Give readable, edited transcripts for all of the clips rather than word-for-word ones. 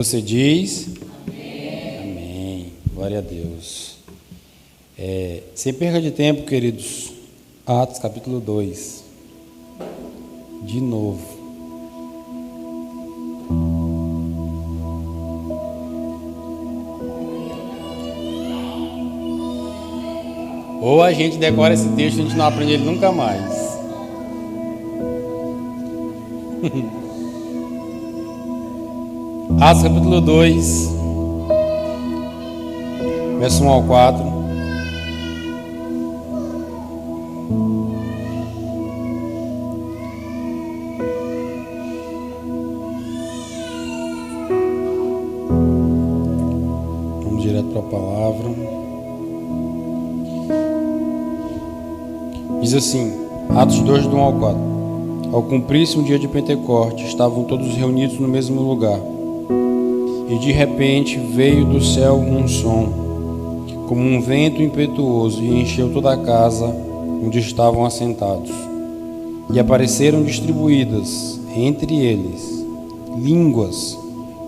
Você diz? Amém. Amém. Glória a Deus. Sem perda de tempo, queridos, Atos capítulo 2. De novo. Ou a gente decora esse texto e a gente não aprende ele nunca mais. Atos capítulo 2, verso 1 ao 4. Vamos direto para a palavra. Diz assim, Atos 2, do 1 ao 4. Ao cumprir-se um dia de Pentecoste, estavam todos reunidos no mesmo lugar. E de repente veio do céu um som, como um vento impetuoso, e encheu toda a casa onde estavam assentados. E apareceram distribuídas entre eles línguas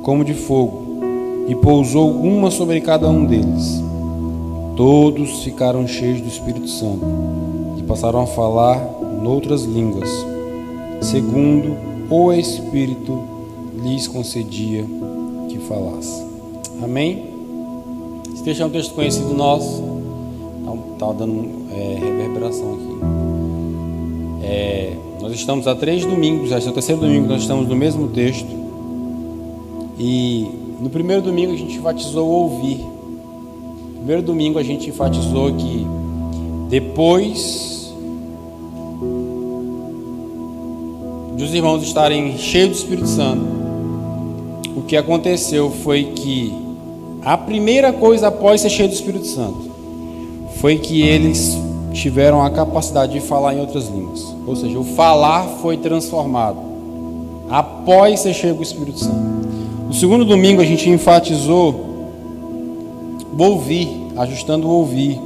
como de fogo, e pousou uma sobre cada um deles. Todos ficaram cheios do Espírito Santo e passaram a falar noutras línguas, segundo o Espírito lhes concedia que falasse. Amém? Esse texto é um texto conhecido nosso. Está dando reverberação aqui. Nós estamos há 3 domingos, já é o terceiro domingo, nós estamos no mesmo texto. E no primeiro domingo a gente enfatizou o ouvir. No primeiro domingo a gente enfatizou que depois de os irmãos estarem cheios do Espírito Santo, o que aconteceu foi que a primeira coisa após ser cheio do Espírito Santo foi que eles tiveram a capacidade de falar em outras línguas. Ou seja, o falar foi transformado após ser cheio do Espírito Santo. No segundo domingo a gente enfatizou o ouvir, ajustando o ouvir.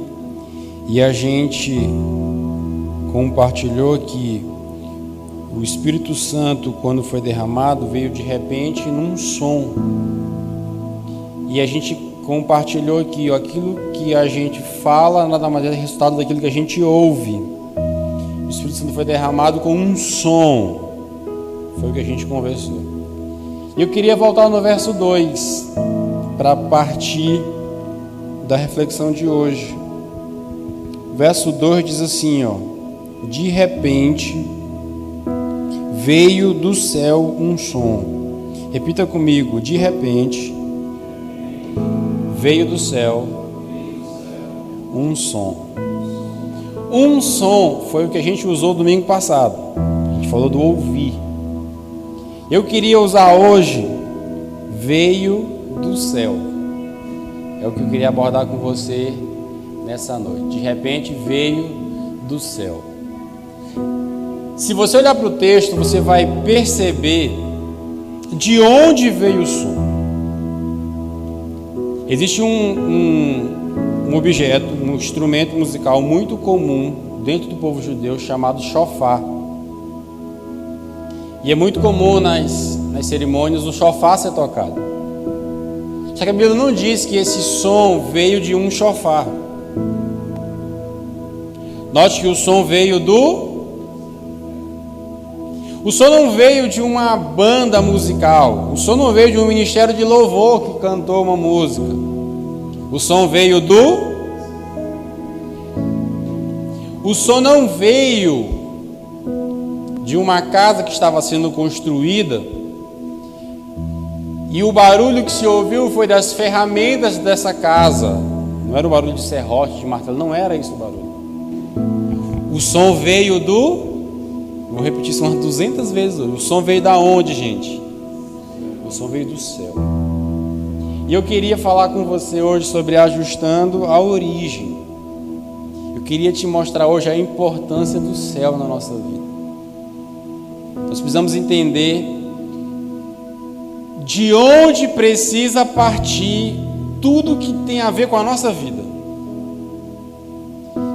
E a gente compartilhou que o Espírito Santo, quando foi derramado, veio de repente num som. E a gente compartilhou que aquilo que a gente fala nada mais é resultado daquilo que a gente ouve. O Espírito Santo foi derramado com um som. Foi o que a gente conversou. E eu queria voltar no verso 2 para partir da reflexão de hoje. O verso 2 diz assim, de repente veio do céu um som. Repita comigo, de repente veio do céu um som. Um som foi o que a gente usou domingo passado. A gente falou do ouvir. Eu queria usar hoje, veio do céu. É o que eu queria abordar com você nessa noite. De repente veio do céu. Se você olhar para o texto, você vai perceber de onde veio o som. Existe um objeto, um instrumento musical muito comum dentro do povo judeu chamado shofar. E é muito comum nas cerimônias o shofar ser tocado. Só que a Bíblia não diz que esse som veio de um shofar. Note que o som veio O som não veio de uma banda musical. O som não veio de um ministério de louvor que cantou uma música. O som veio O som não veio de uma casa que estava sendo construída. E o barulho que se ouviu foi das ferramentas dessa casa. Não era o barulho de serrote, de martelo. Não era isso o barulho. O som veio Vou repetir isso umas 200 vezes hoje. O som veio da onde, gente? O som veio do céu. E eu queria falar com você hoje sobre ajustando a origem. Eu queria te mostrar hoje a importância do céu na nossa vida. Nós precisamos entender de onde precisa partir tudo que tem a ver com a nossa vida.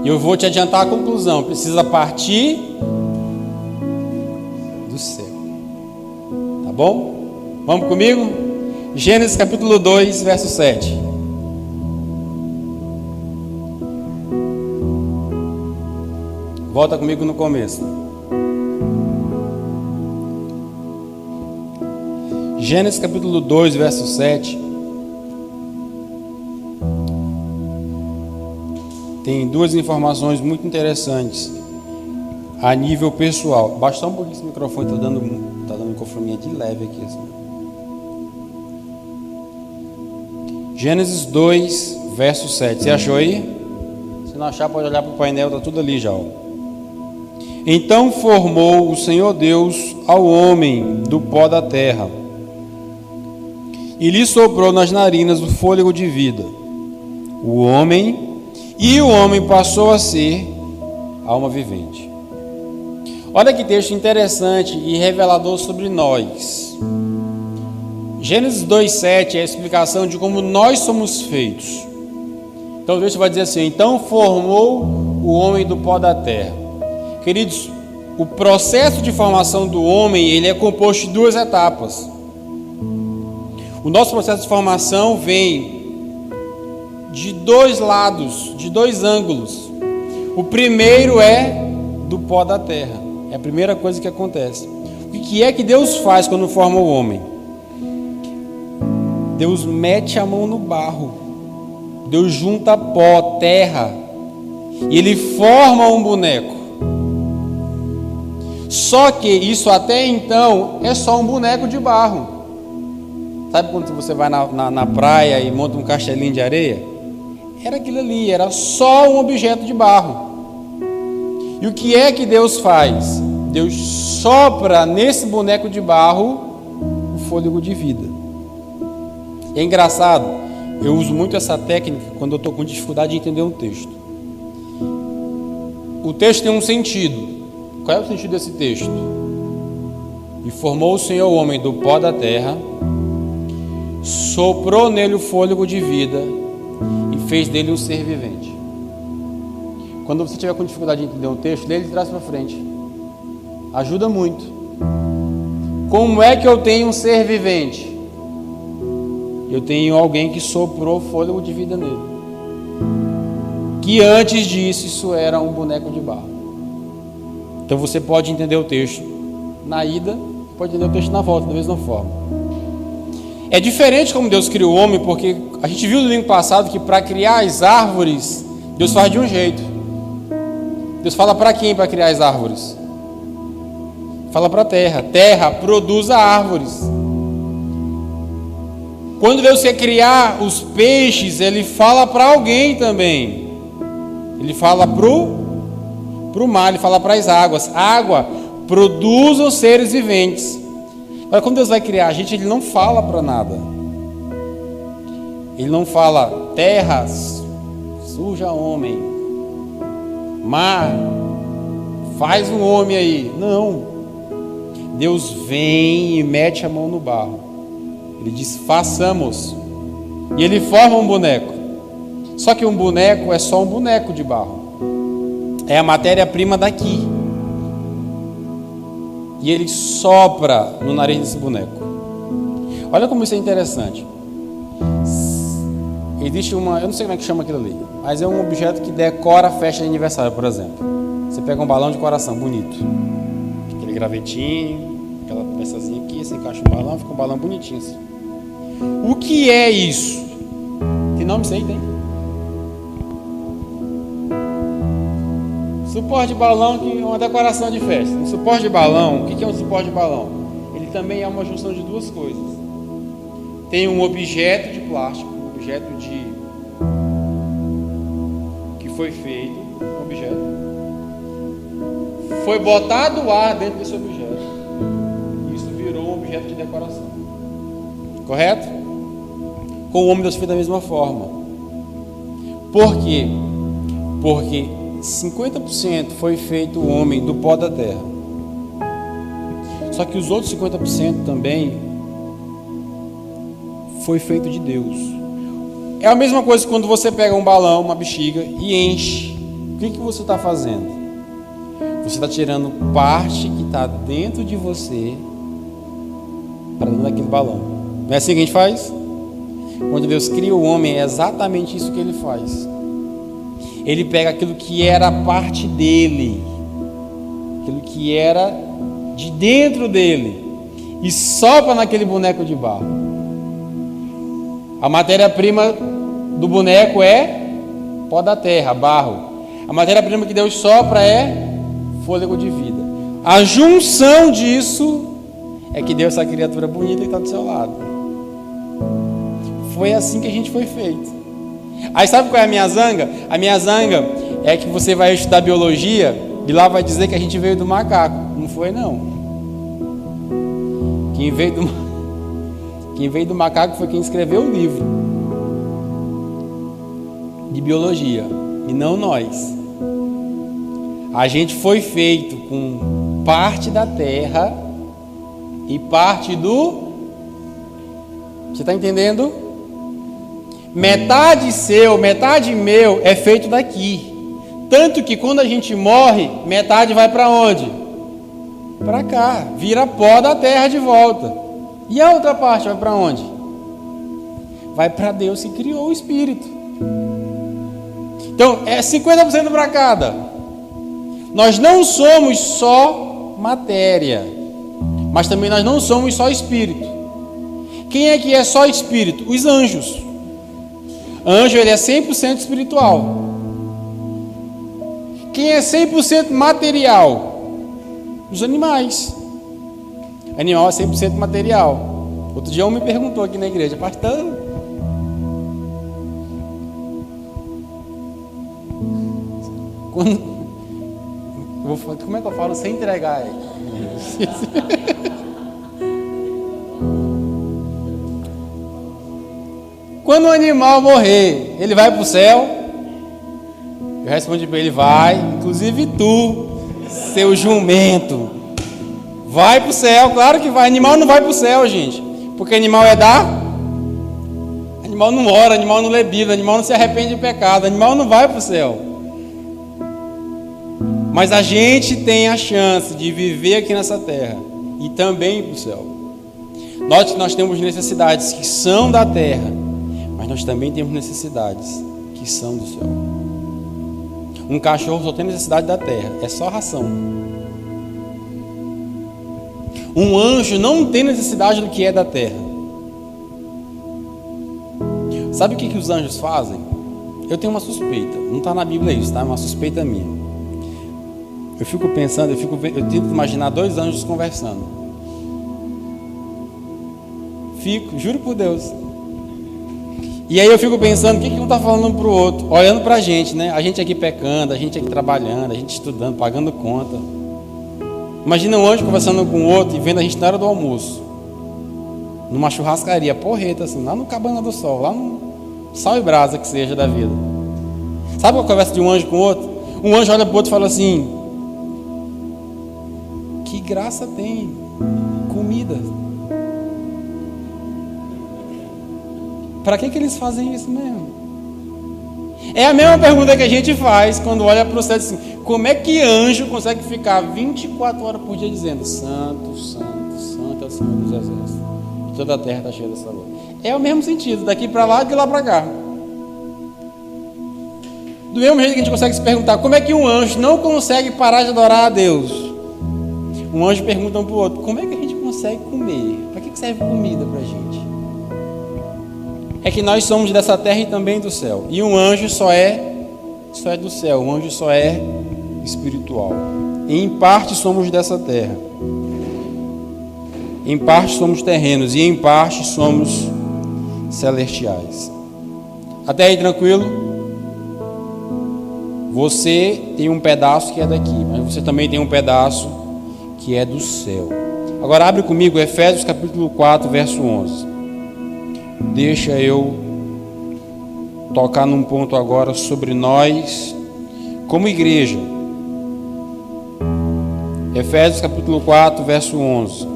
E eu vou te adiantar a conclusão. Precisa partir do céu. Tá bom? Vamos comigo? Gênesis capítulo 2, verso 7. Volta comigo no começo. Gênesis capítulo 2, verso 7. Tem duas informações muito interessantes a nível pessoal. Baixa só um pouquinho esse microfone, tá dando microfonia de leve aqui. Assim. Gênesis 2, verso 7. Você achou aí? Se não achar, pode olhar para o painel, tá tudo ali já. Ó. Então formou o Senhor Deus ao homem do pó da terra e lhe soprou nas narinas o fôlego de vida. O homem passou a ser alma vivente. Olha que texto interessante e revelador sobre nós. Gênesis 2,7 é a explicação de como nós somos feitos. Então o texto vai dizer assim: então formou o homem do pó da terra. Queridos, o processo de formação do homem, ele é composto de duas etapas. O nosso processo de formação vem de dois lados, de dois ângulos. O primeiro é do pó da terra. É a primeira coisa que acontece. O que é que Deus faz quando forma o homem? Deus mete a mão no barro. Deus junta pó, terra, e Ele forma um boneco. Só que isso até então é só um boneco de barro. Sabe quando você vai na praia e monta um castelinho de areia? Era aquilo ali, era só um objeto de barro. E o que é que Deus faz? Deus sopra nesse boneco de barro o fôlego de vida. E é engraçado, eu uso muito essa técnica quando eu estou com dificuldade de entender um texto. O texto tem um sentido. Qual é o sentido desse texto? E formou o Senhor o homem do pó da terra, soprou nele o fôlego de vida e fez dele um ser vivente. Quando você tiver com dificuldade de entender um texto, lê ele de trás para frente. Ajuda muito. Como é que eu tenho um ser vivente? Eu tenho alguém que soprou fôlego de vida nele. Que antes disso, isso era um boneco de barro. Então você pode entender o texto na ida, pode entender o texto na volta, da mesma forma. É diferente como Deus criou o homem, porque a gente viu no domingo passado que para criar as árvores, Deus faz de um jeito. Deus fala para quem para criar as árvores? Fala para a terra. Terra, produza árvores. Quando Deus quer criar os peixes, Ele fala para alguém também. Ele fala para o mar, Ele fala para as águas. Água, produza os seres viventes. Agora, quando Deus vai criar a gente, Ele não fala para nada. Ele não fala, terra, surja homem. Mar, faz um homem aí. Não. Deus vem e mete a mão no barro. Ele diz, façamos. E Ele forma um boneco. Só que um boneco é só um boneco de barro. É a matéria-prima daqui. E Ele sopra no nariz desse boneco. Olha como isso é interessante. Existe uma, eu não sei como é que chama aquilo ali, mas é um objeto que decora a festa de aniversário, por exemplo. Você pega um balão de coração bonito, aquele gravetinho, aquela peçazinha aqui, você encaixa um balão, fica um balão bonitinho assim. O que é isso? Tem nome isso aí? Tem? Suporte de balão, que é uma decoração de festa. Um suporte de balão, o que é um suporte de balão? Ele também é uma junção de duas coisas. Tem um objeto de plástico, um objeto que foi feito, um objeto. Foi botado ar dentro desse objeto. Isso virou um objeto de decoração. Correto? Com o homem Deus fez da mesma forma. Por quê? Porque 50% foi feito o homem do pó da terra. Só que os outros 50% também foi feito de Deus. É a mesma coisa quando você pega um balão, uma bexiga e enche. O que você está fazendo? Você está tirando parte que está dentro de você para dentro daquele balão. Não é assim que a gente faz? Quando Deus cria o homem, é exatamente isso que Ele faz. Ele pega aquilo que era parte dele, aquilo que era de dentro dele, e sopra naquele boneco de barro. A matéria-prima do boneco é pó da terra, barro. A matéria-prima que Deus sopra é fôlego de vida. A junção disso é que deu essa criatura bonita que está do seu lado. Foi assim que a gente foi feito. Aí sabe qual é a minha zanga? A minha zanga é que você vai estudar biologia e lá vai dizer que a gente veio do macaco. Não foi, não. Quem veio do macaco foi quem escreveu o livro de biologia, e não nós. A gente foi feito com parte da terra e parte do... Você está entendendo? Metade seu, metade meu é feito daqui. Tanto que quando a gente morre, metade vai para onde? Para cá, vira pó da terra de volta. E a outra parte vai para onde? Vai para Deus que criou o Espírito. Então, é 50% para cada. Nós não somos só matéria, mas também nós não somos só Espírito. Quem é que é só Espírito? Os anjos. Anjo, ele é 100% espiritual. Quem é 100% material? Os animais. Animal é 100% material. Outro dia um me perguntou aqui na igreja, pastor, como é que eu falo sem entregar ele? Quando o animal morrer, ele vai para o céu? Eu respondi para ele, vai. Inclusive tu, seu jumento, vai para o céu. Claro que vai. Animal não vai para o céu, gente, porque animal é animal não ora, animal não lê Bíblia, animal não se arrepende de pecado, animal não vai para o céu. Mas a gente tem a chance de viver aqui nessa terra e também ir para o céu. Nós temos necessidades que são da terra, mas nós também temos necessidades que são do céu. Um cachorro só tem necessidade da terra, é só ração. Um anjo não tem necessidade do que é da terra. Sabe o que os anjos fazem? Eu tenho uma suspeita, não está na Bíblia isso, tá? É uma suspeita minha. Eu fico pensando, eu tento imaginar dois anjos conversando. Juro por Deus. E aí eu fico pensando, o que um está falando um para o outro? Olhando para a gente, né? A gente aqui pecando, a gente aqui trabalhando, a gente estudando, pagando conta. Imagina um anjo conversando com o outro e vendo a gente na hora do almoço. Numa churrascaria, porreta assim, lá no Cabana do Sol, lá no Sal e Brasa que seja da vida. Sabe a conversa de um anjo com o outro? Um anjo olha para o outro e fala assim, que graça tem comida. Para que eles fazem isso mesmo? É a mesma pergunta que a gente faz quando olha para o céu assim, como é que anjo consegue ficar 24 horas por dia dizendo santo, santo, santo é o Senhor dos Exércitos, e toda a terra está cheia dessa luz? É o mesmo sentido, daqui para lá e de lá para cá. Do mesmo jeito que a gente consegue se perguntar, como é que um anjo não consegue parar de adorar a Deus? Um anjo pergunta um para o outro, como é que a gente consegue comer? Para que serve comida para a gente? É que nós somos dessa terra e também do céu. E um anjo só é do céu, um anjo só é espiritual. E em parte somos dessa terra. Em parte somos terrenos e em parte somos celestiais. Até aí tranquilo? Você tem um pedaço que é daqui, mas você também tem um pedaço que é do céu. Agora abre comigo Efésios capítulo 4, verso 11. Deixa eu tocar num ponto agora sobre nós como igreja. Efésios capítulo 4, verso 11.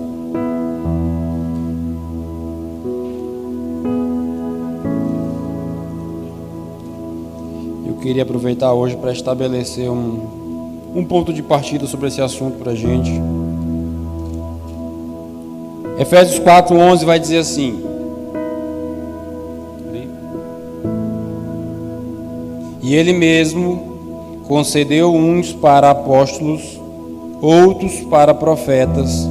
Eu queria aproveitar hoje para estabelecer um ponto de partida sobre esse assunto para a gente. Efésios 4, 11 vai dizer assim: E ele mesmo concedeu uns para apóstolos, outros para profetas,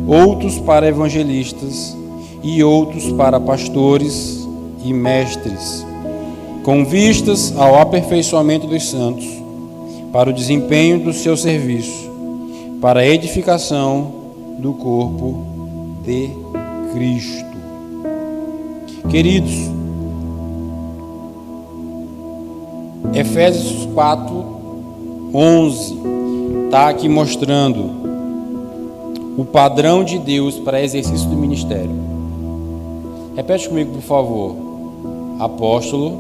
outros para evangelistas e outros para pastores e mestres, com vistas ao aperfeiçoamento dos santos, para o desempenho do seu serviço, para a edificação do corpo de Cristo. Queridos, Efésios 4:11 está aqui mostrando o padrão de Deus para exercício do ministério. Repete comigo, por favor. Apóstolo,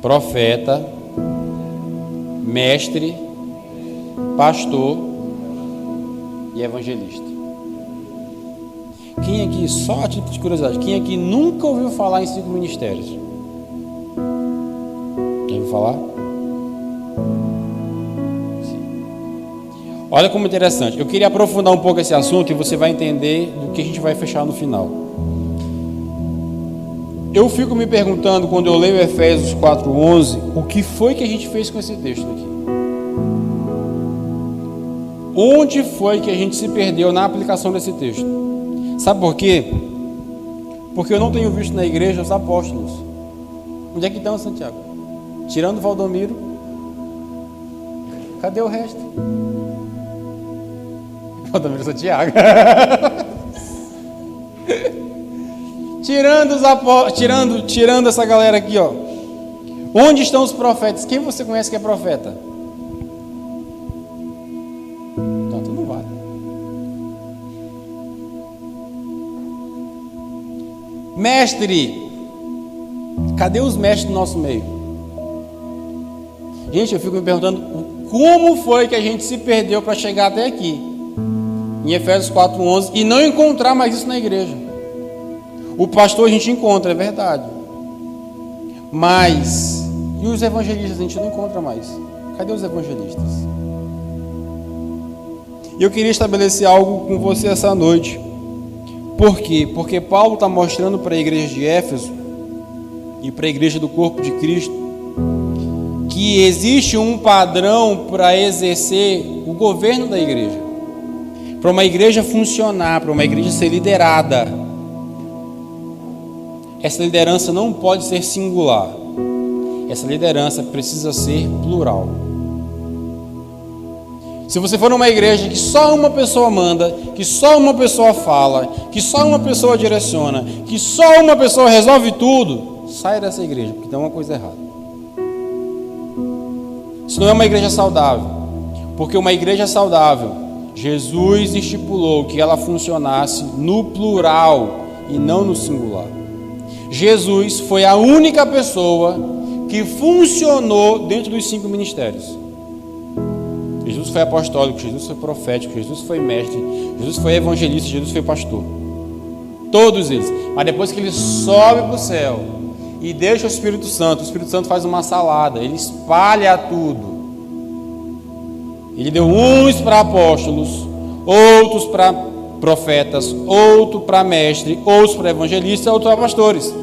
profeta, mestre, pastor e evangelista. Quem aqui, só a título de curiosidade, quem aqui nunca ouviu falar em 5 ministérios? Já ouviu falar? Sim. Olha como interessante. Eu queria aprofundar um pouco esse assunto e você vai entender do que a gente vai fechar no final. Eu fico me perguntando, quando eu leio Efésios 4:11, o que foi que a gente fez com esse texto aqui? Onde foi que a gente se perdeu na aplicação desse texto? Sabe por quê? Porque eu não tenho visto na igreja os apóstolos. Onde é que estão, Santiago? Tirando o Valdomiro, cadê o resto? Valdomiro e Santiago. Tirando os apóstolos, tirando essa galera aqui, ó. Onde estão os profetas? Quem você conhece que é profeta? Tanto não vale. Mestre, cadê os mestres do nosso meio? Gente, eu fico me perguntando como foi que a gente se perdeu para chegar até aqui, em Efésios 4:11, e não encontrar mais isso na igreja. O pastor a gente encontra, é verdade. Mas, e os evangelistas a gente não encontra mais. Cadê os evangelistas? E eu queria estabelecer algo com você essa noite. Por quê? Porque Paulo está mostrando para a igreja de Éfeso e para a igreja do corpo de Cristo que existe um padrão para exercer o governo da igreja. Para uma igreja funcionar, para uma igreja ser liderada. Essa liderança não pode ser singular. Essa liderança precisa ser plural. Se você for numa igreja que só uma pessoa manda, que só uma pessoa fala, que só uma pessoa direciona, que só uma pessoa resolve tudo, sai dessa igreja, porque tem uma coisa errada. Isso não é uma igreja saudável. Porque uma igreja saudável, Jesus estipulou que ela funcionasse no plural e não no singular. Jesus foi a única pessoa que funcionou dentro dos 5 ministérios. Jesus foi apostólico, Jesus foi profético, Jesus foi mestre, Jesus foi evangelista, Jesus foi pastor. Todos eles. Mas depois que ele sobe para o céu e deixa o Espírito Santo faz uma salada, ele espalha tudo. Ele deu uns para apóstolos, outros para profetas, outro para mestre, outros para evangelistas, outros para pastores.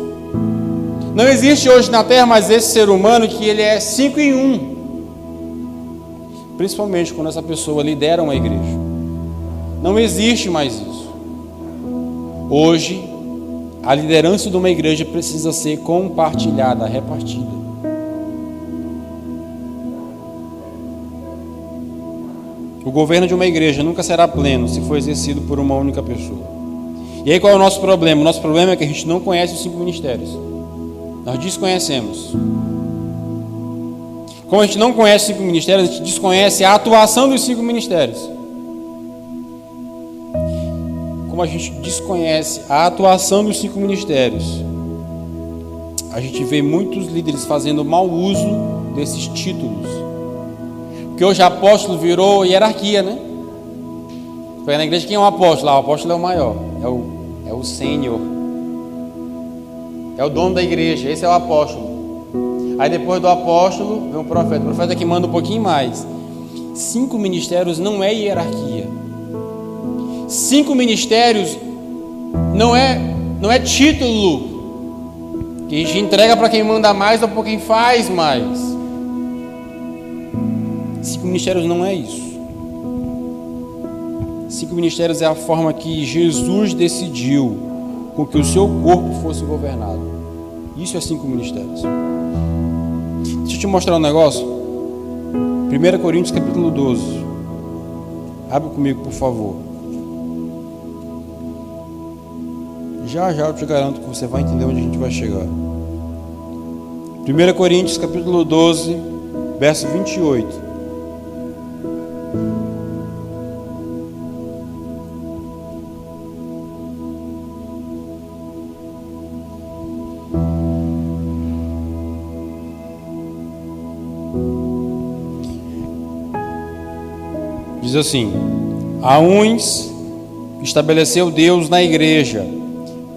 Não existe hoje na terra mais esse ser humano que ele é 5 em 1. Principalmente quando essa pessoa lidera uma igreja. Não existe mais isso. Hoje, a liderança de uma igreja precisa ser compartilhada, repartida. O governo de uma igreja nunca será pleno se for exercido por uma única pessoa. E aí qual é o nosso problema? O nosso problema é que a gente não conhece os 5 ministérios. Nós desconhecemos. Como a gente não conhece os 5 ministérios, a gente desconhece a atuação dos 5 ministérios. Como a gente desconhece a atuação dos 5 ministérios, a gente vê muitos líderes fazendo mau uso desses títulos. Porque hoje apóstolo virou hierarquia, né? Foi na igreja quem é um apóstolo? O apóstolo é o maior, é o sênior, é o dono da igreja, esse é o apóstolo. Aí depois do apóstolo vem o profeta que manda um pouquinho mais. 5 ministérios não é hierarquia. 5 ministérios não é título. Que a gente entrega para quem manda mais ou para quem faz mais. 5 ministérios não é isso. 5 ministérios é a forma que Jesus decidiu com que o seu corpo fosse governado. Isso é 5 ministérios. Deixa eu te mostrar um negócio. 1 Coríntios capítulo 12. Abre comigo, por favor. Já eu te garanto que você vai entender onde a gente vai chegar. 1 Coríntios capítulo 12, verso 28. Diz assim: a uns estabeleceu Deus na igreja,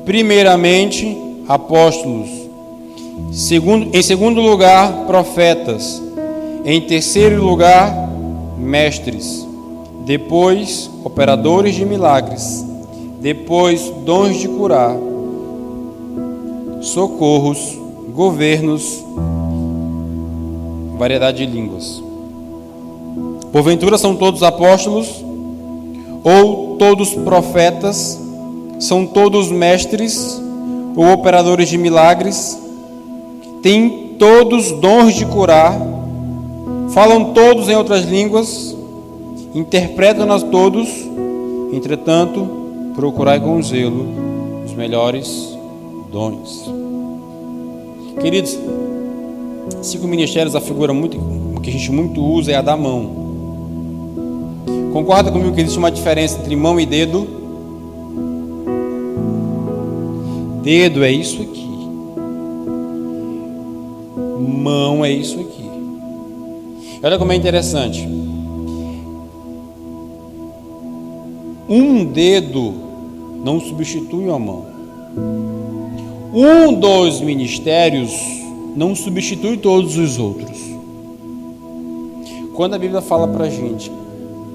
primeiramente apóstolos, em segundo lugar profetas, em terceiro lugar mestres, depois operadores de milagres, depois dons de curar, socorros, governos, variedade de línguas. Porventura são todos apóstolos? Ou todos profetas? São todos mestres? Ou operadores de milagres? Têm todos dons de curar? Falam todos em outras línguas? Interpretam-nas todos? Entretanto, procurai com zelo os melhores dons. Queridos, 5 ministérios, a figura que a gente muito usa é a da mão. Concorda comigo que existe uma diferença entre mão e dedo? Dedo é isso aqui. Mão é isso aqui. Olha como é interessante. Um dedo não substitui uma mão. Um dos ministérios não substitui todos os outros. Quando a Bíblia fala para a gente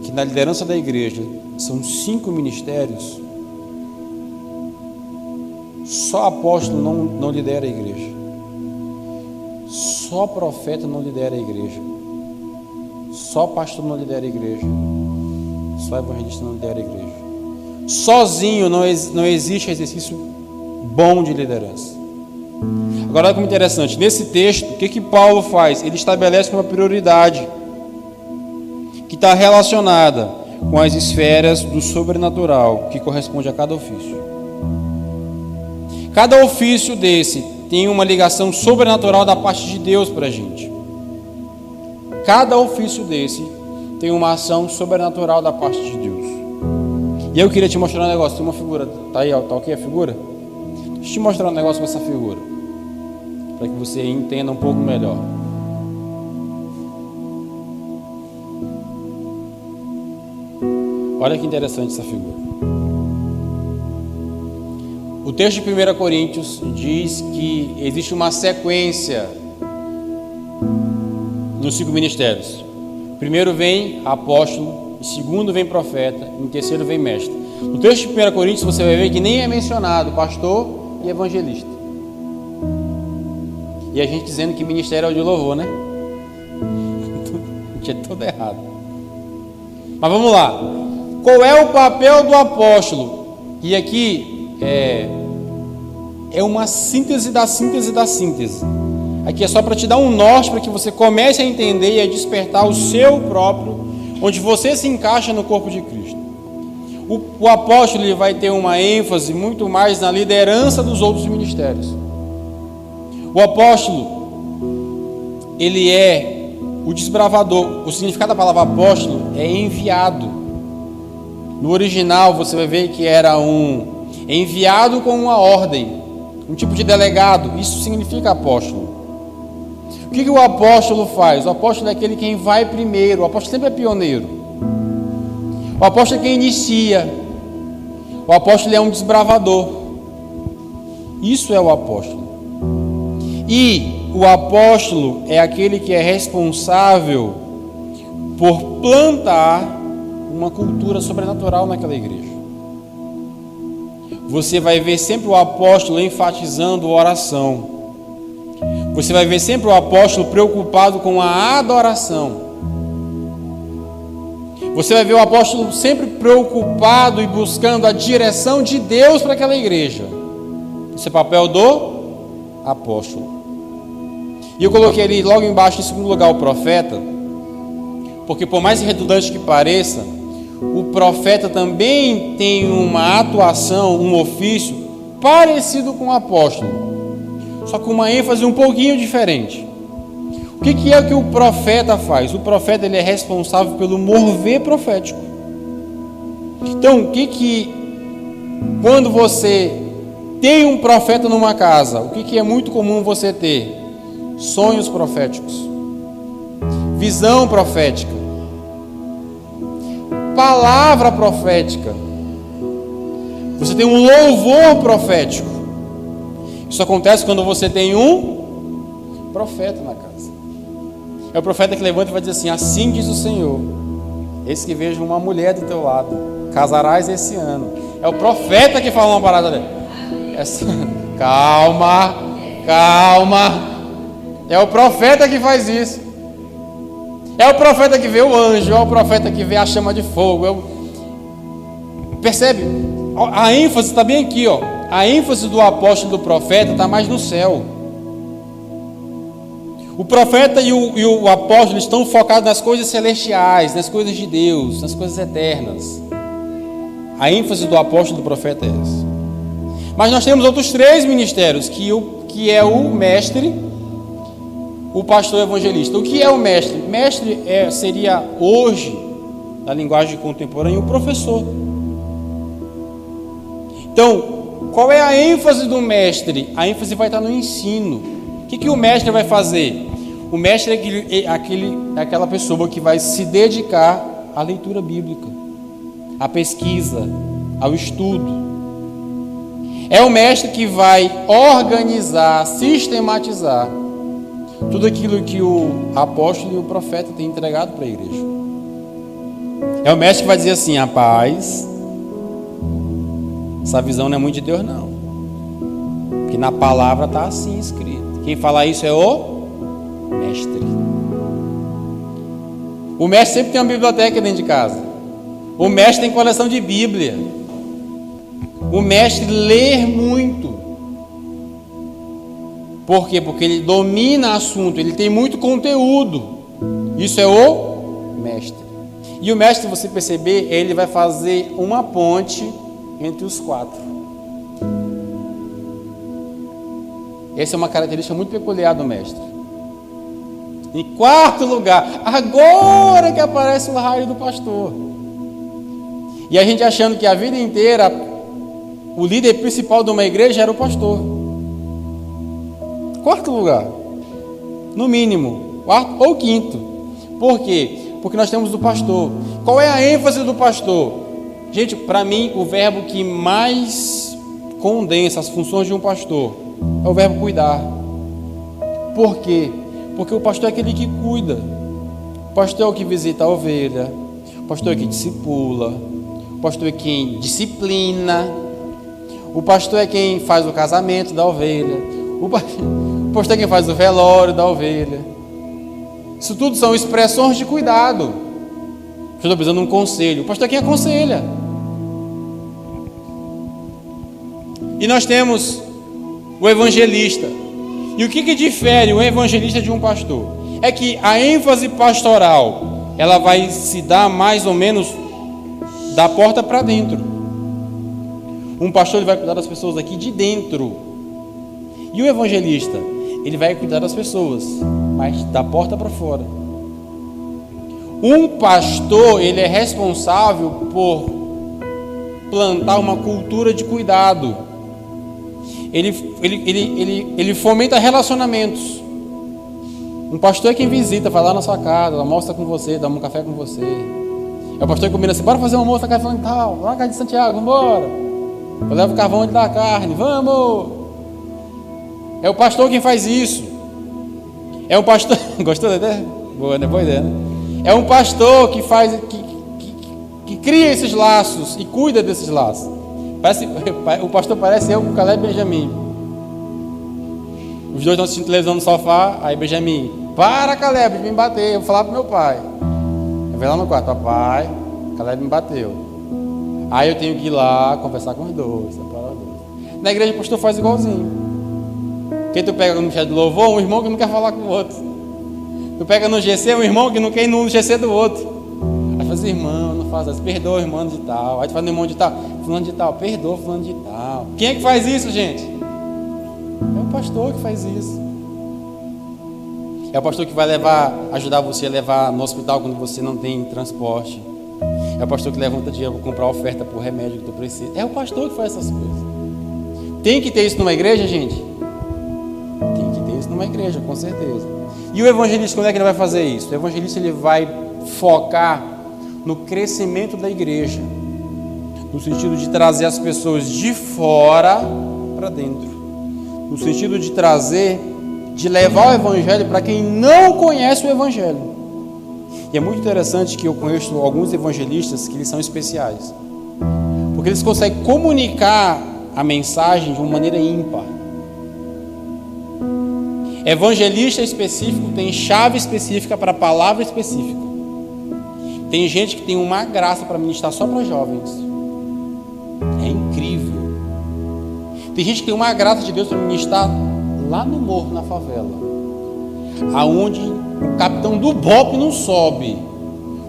que na liderança da igreja são 5 ministérios, só apóstolo não lidera a igreja, só profeta não lidera a igreja, só pastor não lidera a igreja, só evangelista não lidera a igreja. Sozinho não existe exercício bom de liderança. Agora olha como interessante, nesse texto, o que Paulo faz? Ele estabelece uma prioridade que está relacionada com as esferas do sobrenatural que corresponde a cada ofício. Cada ofício desse tem uma ligação sobrenatural da parte de Deus para a gente. Cada ofício desse tem uma ação sobrenatural da parte de Deus. E eu queria te mostrar um negócio. Tem uma figura, tá aí, tá ok a figura? Deixa eu te mostrar um negócio com essa figura, para que você entenda um pouco melhor. Olha que interessante essa figura. O texto de 1 Coríntios diz que existe uma sequência nos 5 ministérios. Primeiro vem apóstolo, em segundo vem profeta, em terceiro vem mestre. No texto de 1 Coríntios você vai ver que nem é mencionado pastor e evangelista. E a gente dizendo que ministério é o de louvor, né? Que é tudo errado. Mas vamos lá. Qual é o papel do apóstolo? E aqui é uma síntese da síntese da síntese. Aqui é só para te dar um norte, para que você comece a entender e a despertar o seu próprio, onde você se encaixa no corpo de Cristo. O apóstolo ele vai ter uma ênfase muito mais na liderança dos outros ministérios. O apóstolo, ele é o desbravador. O significado da palavra apóstolo é enviado. No original você vai ver que era um enviado com uma ordem, um tipo de delegado. Isso significa apóstolo. O que o apóstolo faz? O apóstolo é aquele quem vai primeiro. O apóstolo sempre é pioneiro. O apóstolo é quem inicia. O apóstolo é um desbravador. Isso é o apóstolo. E o apóstolo é aquele que é responsável por plantar uma cultura sobrenatural naquela igreja. Você vai ver sempre o apóstolo enfatizando a oração. você vai ver sempre o apóstolo preocupado com a adoração. Você vai ver o apóstolo sempre preocupado e buscando a direção de Deus para aquela igreja. Esse é o papel do apóstolo. E eu coloquei ali logo embaixo, em segundo lugar, o profeta, porque por mais redundante que pareça, o profeta também tem uma atuação, um ofício parecido com o apóstolo, só com uma ênfase um pouquinho diferente. O que é que o profeta faz? O profeta, ele é responsável pelo mover profético. Então, quando você tem um profeta numa casa, o que é muito comum você ter? Sonhos proféticos, visão profética, palavra profética. Você tem um louvor profético. Isso acontece quando você tem um profeta na casa. É o profeta que levanta e vai dizer assim: assim diz o Senhor, eis que vejo uma mulher do teu lado, casarás esse ano. É o profeta que fala uma parada dele. Calma. É o profeta que faz isso. É o profeta que vê o anjo, é o profeta que vê a chama de fogo. Percebe? A ênfase está bem aqui, ó. A ênfase do apóstolo e do profeta está mais no céu. O profeta e o apóstolo estão focados nas coisas celestiais, nas coisas de Deus, nas coisas eternas. A ênfase do apóstolo e do profeta é essa. Mas nós temos outros 3 ministérios, que é o mestre, o pastor e o evangelista. O que é o mestre? Mestre seria hoje, na linguagem contemporânea, o professor. Então, qual é a ênfase do mestre? A ênfase vai estar no ensino. O que o mestre vai fazer? O mestre é aquela pessoa que vai se dedicar à leitura bíblica, à pesquisa, ao estudo. É o mestre que vai organizar, sistematizar tudo aquilo que o apóstolo e o profeta têm entregado para a igreja. É o mestre que vai dizer assim: rapaz, essa visão não é muito de Deus não, porque na palavra está assim escrito. Quem fala isso é o mestre. O mestre sempre tem uma biblioteca dentro de casa. O mestre tem coleção de Bíblia. O mestre lê muito. Por quê? Porque ele domina assunto, ele tem muito conteúdo. Isso é o mestre. E o mestre, se você perceber, ele vai fazer uma ponte entre os 4. Essa é uma característica muito peculiar do mestre. Em 4º lugar, agora que aparece o raio do pastor. E a gente achando que a vida inteira o líder principal de uma igreja era o pastor. 4º lugar, no mínimo, 4º ou 5º. Por quê? Porque nós temos o pastor. Qual é a ênfase do pastor? Gente, para mim, o verbo que mais condensa as funções de um pastor é o verbo cuidar. Por quê? Porque o pastor é aquele que cuida. O pastor é o que visita a ovelha. O pastor é quem discipula. O pastor é quem disciplina. O pastor é quem faz o casamento da ovelha. O pastor é quem faz o velório da ovelha. Isso tudo são expressões de cuidado. Eu estou precisando de um conselho. O pastor é quem aconselha. E nós temos o evangelista. E o que difere o evangelista de um pastor? É que a ênfase pastoral, ela vai se dar mais ou menos da porta para dentro. Um pastor, ele vai cuidar das pessoas aqui de dentro. E o evangelista, ele vai cuidar das pessoas, mas da porta para fora. Um pastor, ele é responsável por plantar uma cultura de cuidado. Ele fomenta relacionamentos. Um pastor é quem visita, vai lá na sua casa, almoça com você, dá um café com você. É o pastor que combina assim: bora fazer um almoço na casa de tal, lá na casa de Santiago, vamos embora. Eu levo o carvão onde dá a carne, vamos. É o pastor quem faz isso. É um pastor. Gostou da ideia? Boa, né? Boa ideia, né? É um pastor que faz, que cria esses laços e cuida desses laços. O pastor parece eu com o Caleb Benjamin. Os dois estão assistindo televisão no sofá. Aí Benjamin, para, Caleb, de me bater. Eu vou falar pro meu pai. Eu vou lá no quarto, papai, Caleb me bateu. Aí eu tenho que ir lá conversar com os dois, separar os dois. Na igreja o pastor faz igualzinho. Porque tu pega no chat de louvor, um irmão que não quer falar com o outro. Tu pega no GC, um irmão que não quer ir no GC do outro. Aí faz, irmão, não faz isso, perdoa o irmão de tal. Aí tu faz no irmão de tal, fulano de tal, perdoa fulano de tal. Quem é que faz isso, gente? É o pastor que faz isso. É o pastor que vai ajudar você a levar no hospital quando você não tem transporte. É o pastor que levanta dinheiro para comprar oferta para o remédio que tu precisa. É o pastor que faz essas coisas. Tem que ter isso numa igreja, gente? Tem que ter isso numa igreja, com certeza. E o evangelista, quando é que ele vai fazer isso? O evangelista, ele vai focar no crescimento da igreja, no sentido de trazer as pessoas de fora para dentro, no sentido de levar o evangelho para quem não conhece o evangelho. E é muito interessante que eu conheço alguns evangelistas que eles são especiais, porque eles conseguem comunicar a mensagem de uma maneira ímpar. Evangelista específico tem chave específica para a palavra específica. Tem gente que tem uma graça para ministrar só para jovens. É incrível. Tem gente que tem uma graça de Deus para ministrar lá no morro, na favela, aonde o capitão do BOP não sobe.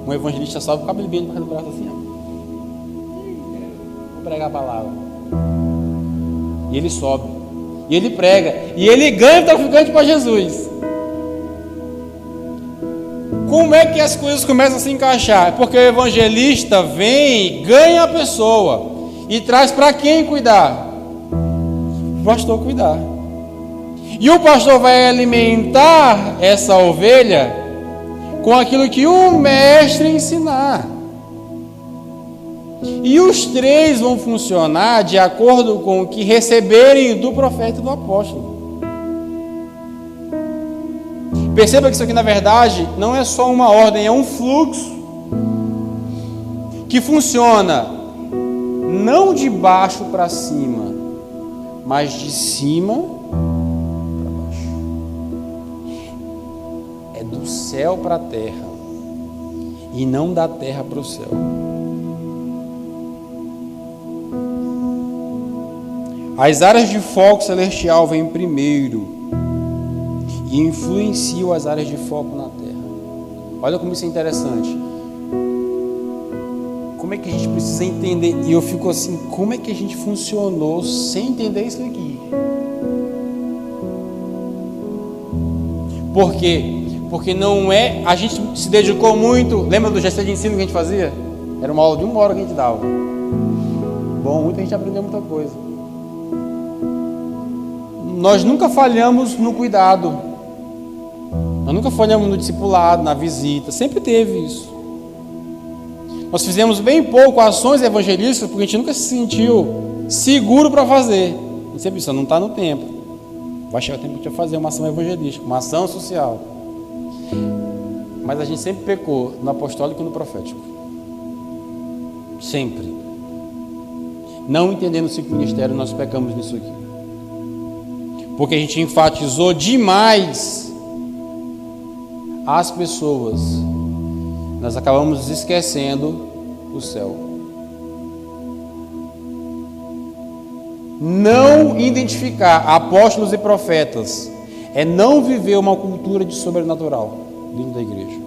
Um evangelista sobe com o cabelo bem no braço assim, ó. Vou pregar a palavra. E ele sobe. E ele prega. E ele ganha o traficante para Jesus. Como é que as coisas começam a se encaixar? Porque o evangelista vem, ganha a pessoa e traz para quem cuidar? O pastor cuidar. E o pastor vai alimentar essa ovelha com aquilo que o mestre ensinar. E os três vão funcionar de acordo com o que receberem do profeta e do apóstolo. Perceba que isso aqui, na verdade, não é só uma ordem, é um fluxo que funciona não de baixo para cima, mas de cima para baixo. É do céu para a terra e não da terra para o céu. As áreas de foco celestial vêm primeiro e influenciam as áreas de foco na terra. Olha como isso é interessante. Como é que a gente precisa entender? E eu fico assim, como é que a gente funcionou sem entender isso aqui? Por quê? Porque não é... A gente se dedicou muito... Lembra do GC de ensino que a gente fazia? Era uma aula de 1 hora que a gente dava. Bom, muita gente aprendeu muita coisa. Nós nunca falhamos no cuidado. Nós nunca falhamos no discipulado, na visita. Sempre teve isso. Nós fizemos bem pouco ações evangelísticas porque a gente nunca se sentiu seguro para fazer. A gente sempre disse, não está no tempo. Vai chegar o tempo de fazer uma ação evangelística, uma ação social. Mas a gente sempre pecou no apostólico e no profético. Sempre. Não entendendo o ciclo ministério, nós pecamos nisso aqui. Porque a gente enfatizou demais as pessoas. Nós acabamos esquecendo o céu. Não identificar apóstolos e profetas é não viver uma cultura de sobrenatural dentro da igreja.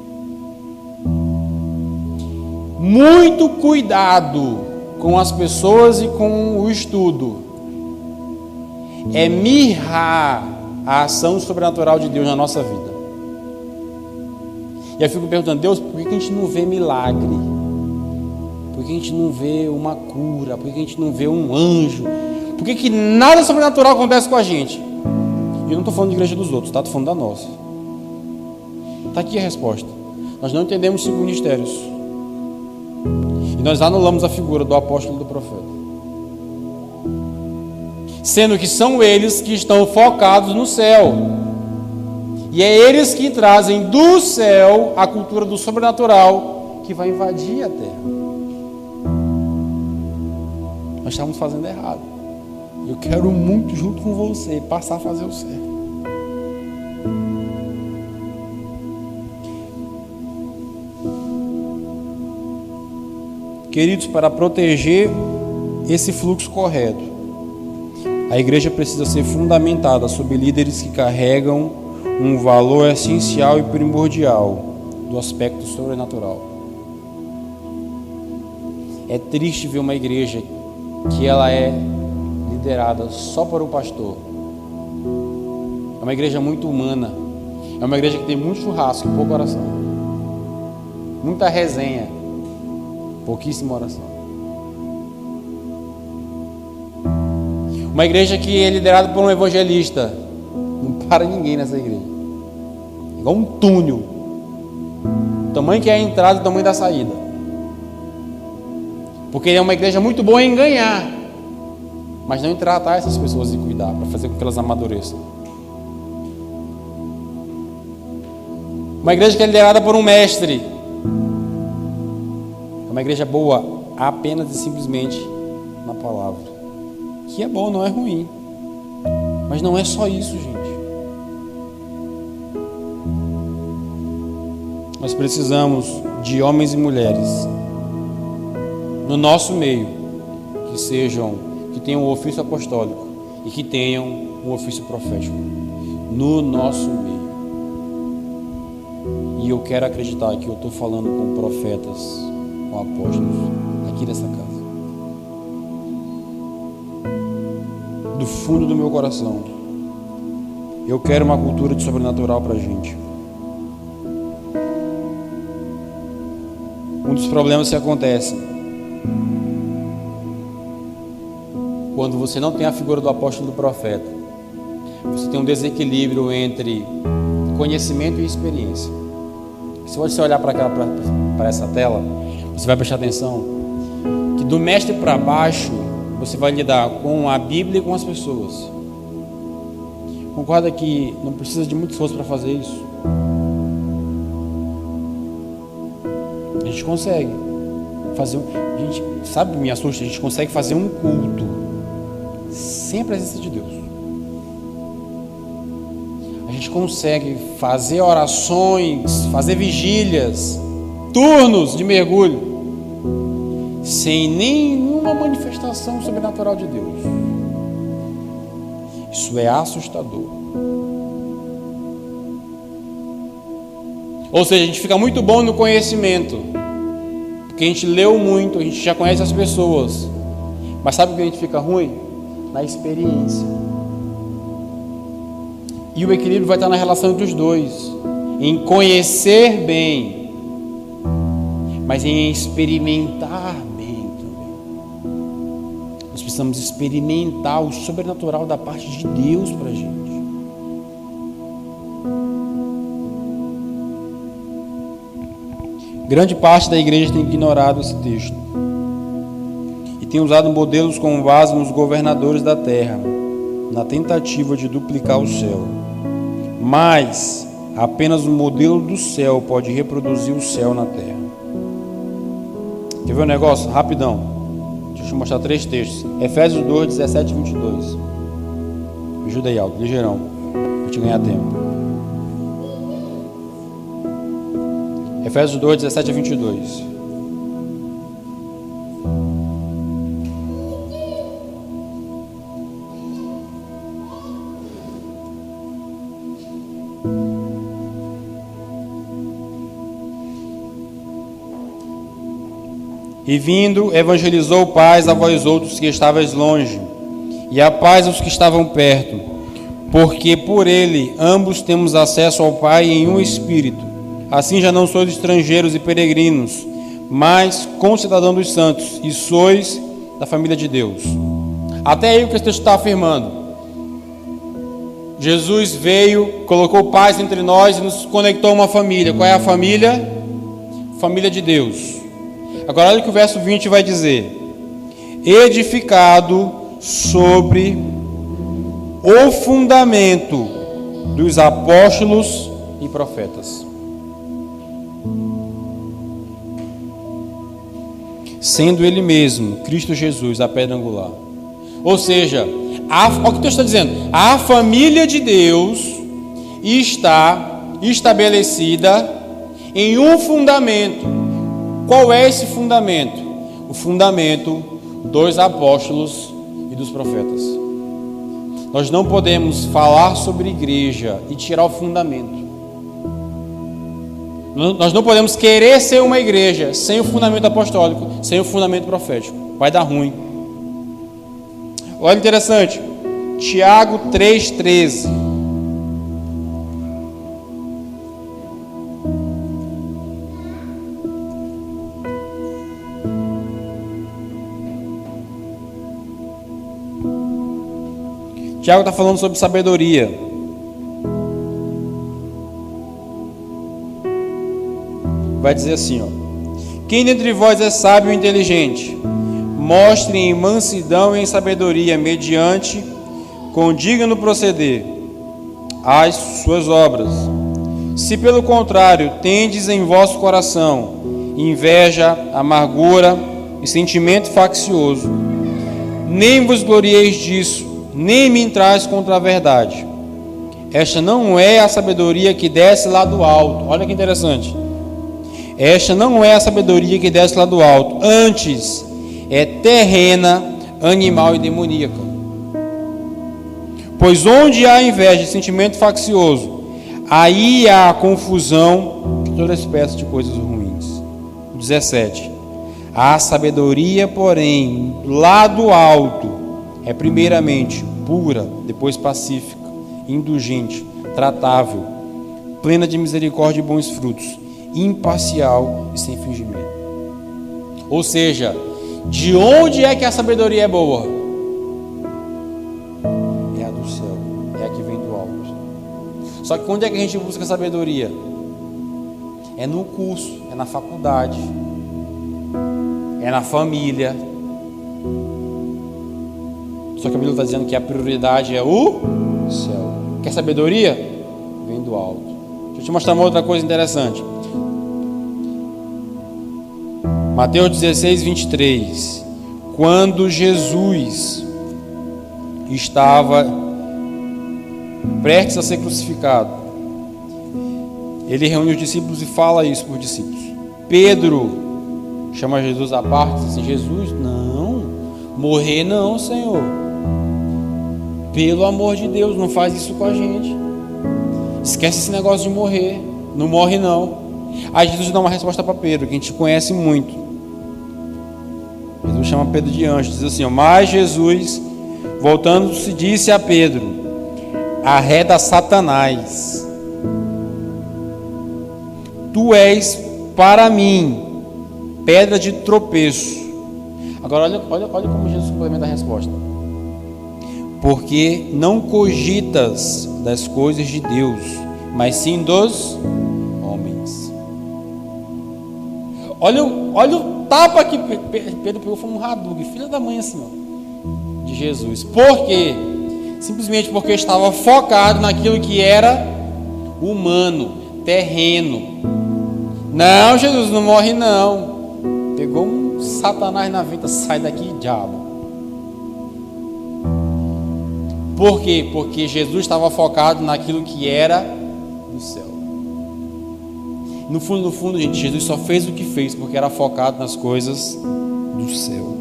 Muito cuidado com as pessoas e com o estudo. É mirrar a ação sobrenatural de Deus na nossa vida. E eu fico perguntando, Deus, por que a gente não vê milagre? Por que a gente não vê uma cura? Por que a gente não vê um anjo? Por que nada sobrenatural acontece com a gente? E eu não estou falando de igreja dos outros, tá? Estou falando da nossa. Está aqui a resposta. Nós não entendemos 5 ministérios. E nós anulamos a figura do apóstolo e do profeta. Sendo que são eles que estão focados no céu. E é eles que trazem do céu a cultura do sobrenatural que vai invadir a terra. Nós estamos fazendo errado. Eu quero muito, junto com você, passar a fazer o certo. Queridos, para proteger esse fluxo correto, a igreja precisa ser fundamentada sob líderes que carregam um valor essencial e primordial do aspecto sobrenatural. É triste ver uma igreja que ela é liderada só por um pastor. É uma igreja muito humana. É uma igreja que tem muito churrasco e pouca oração. Muita resenha, pouquíssima oração. Uma igreja que é liderada por um evangelista. Não para ninguém nessa igreja. É igual um túnel. O tamanho que é a entrada e o tamanho da saída. Porque é uma igreja muito boa em ganhar, mas não em tratar essas pessoas e cuidar, para fazer com que elas amadureçam. Uma igreja que é liderada por um mestre. É uma igreja boa apenas e simplesmente na palavra. Que é bom, não é ruim. Mas não é só isso, gente. Nós precisamos de homens e mulheres no nosso meio que tenham um ofício apostólico e que tenham um ofício profético no nosso meio. E eu quero acreditar que eu estou falando com profetas, com apóstolos aqui nessa casa. Do fundo do meu coração, eu quero uma cultura de sobrenatural para a gente. Um dos problemas que acontecem quando você não tem a figura do apóstolo e do profeta, você tem um desequilíbrio entre conhecimento e experiência. Se você olhar para essa tela, você vai prestar atenção que do mestre para baixo você vai lidar com a Bíblia e com as pessoas. Concorda que não precisa de muito esforço para fazer isso? A gente consegue fazer. A gente sabe, me assusta, a gente consegue fazer um culto sem a presença de Deus. A gente consegue fazer orações, fazer vigílias, turnos de mergulho, sem nenhuma manifestação sobrenatural de Deus. Isso é assustador. Ou seja, a gente fica muito bom no conhecimento, porque a gente leu muito, a gente já conhece as pessoas. Mas sabe o que a gente fica ruim? Na experiência. E o equilíbrio vai estar na relação entre os dois, em conhecer bem, mas em experimentar bem também. Nós precisamos experimentar o sobrenatural da parte de Deus para a gente. Grande parte da igreja tem ignorado esse texto e tem usado modelos com base nos governadores da terra, na tentativa de duplicar o céu. Mas apenas o modelo do céu pode reproduzir o céu na terra. Quer ver um negócio? Rapidão. Deixa eu te mostrar 3 textos. Efésios 2, 17 e 22. Me ajuda aí, Aldo, ligeirão, para te ganhar tempo. Efésios 2, 17 a 22. E vindo, evangelizou paz a vós outros que estavais longe, e a paz aos que estavam perto, porque por ele ambos temos acesso ao Pai em um Espírito. Assim já não sois estrangeiros e peregrinos, mas concidadãos dos santos, e sois da família de Deus. Até aí o que esse texto está afirmando. Jesus veio, colocou paz entre nós e nos conectou a uma família. Qual é a família? Família de Deus. Agora olha o que o verso 20 vai dizer. Edificado sobre o fundamento dos apóstolos e profetas, sendo ele mesmo, Cristo Jesus, a pedra angular. Ou seja, olha o que o texto está dizendo. A família de Deus está estabelecida em um fundamento. Qual é esse fundamento? o fundamento dos apóstolos e dos profetas. Nós não podemos falar sobre igreja e tirar o fundamento. Nós não podemos querer ser uma igreja sem o fundamento apostólico, sem o fundamento profético. Vai dar ruim. Olha interessante, Tiago 3,13. Tiago está falando sobre sabedoria. Vai dizer assim, ó: quem dentre vós é sábio e inteligente, mostre em mansidão e em sabedoria, mediante com digno proceder, as suas obras. Se pelo contrário tendes em vosso coração inveja, amargura e sentimento faccioso, nem vos glorieis disso, nem me entrais contra a verdade. Esta não é a sabedoria que desce lá do alto. Olha que interessante. Esta não é a sabedoria que desce lá do alto. Antes, é terrena, animal e demoníaca. Pois onde há inveja e sentimento faccioso, aí há confusão e toda espécie de coisas ruins. 17. A sabedoria, porém, lá do alto, é primeiramente pura, depois pacífica, indulgente, tratável, plena de misericórdia e bons frutos, imparcial e sem fingimento. Ou seja, de onde é que a sabedoria é boa? É a do céu, é a que vem do alto. Só que onde é que a gente busca a sabedoria? É no curso, é na faculdade, é na família. Só que a Bíblia está dizendo que a prioridade é o céu. Quer sabedoria? Vem do alto. Deixa eu te mostrar uma outra coisa interessante. Mateus 16, 23. Quando Jesus estava prestes a ser crucificado, ele reúne os discípulos e fala isso para os discípulos. Pedro chama Jesus à parte e diz assim: Jesus, não, morrer não, Senhor. Pelo amor de Deus, não faz isso com a gente. Esquece esse negócio de morrer. Não morre não. Aí Jesus dá uma resposta para Pedro, que a gente conhece muito. Jesus chama Pedro de anjo, diz assim: mas Jesus, voltando-se, disse a Pedro: arreda Satanás, tu és para mim pedra de tropeço. Agora olha como Jesus complementa a resposta. Porque não cogitas das coisas de Deus, mas sim dos homens. Olha o tapa que Pedro pegou, foi um Hadug, filho da mãe assim, ó, de Jesus. Por quê? Simplesmente porque estava focado naquilo que era humano, terreno. Não, Jesus, não morre não. Pegou um Satanás na venta, sai daqui, diabo. Por quê? Porque Jesus estava focado naquilo que era do céu. No fundo, gente, Jesus só fez o que fez porque era focado nas coisas do céu.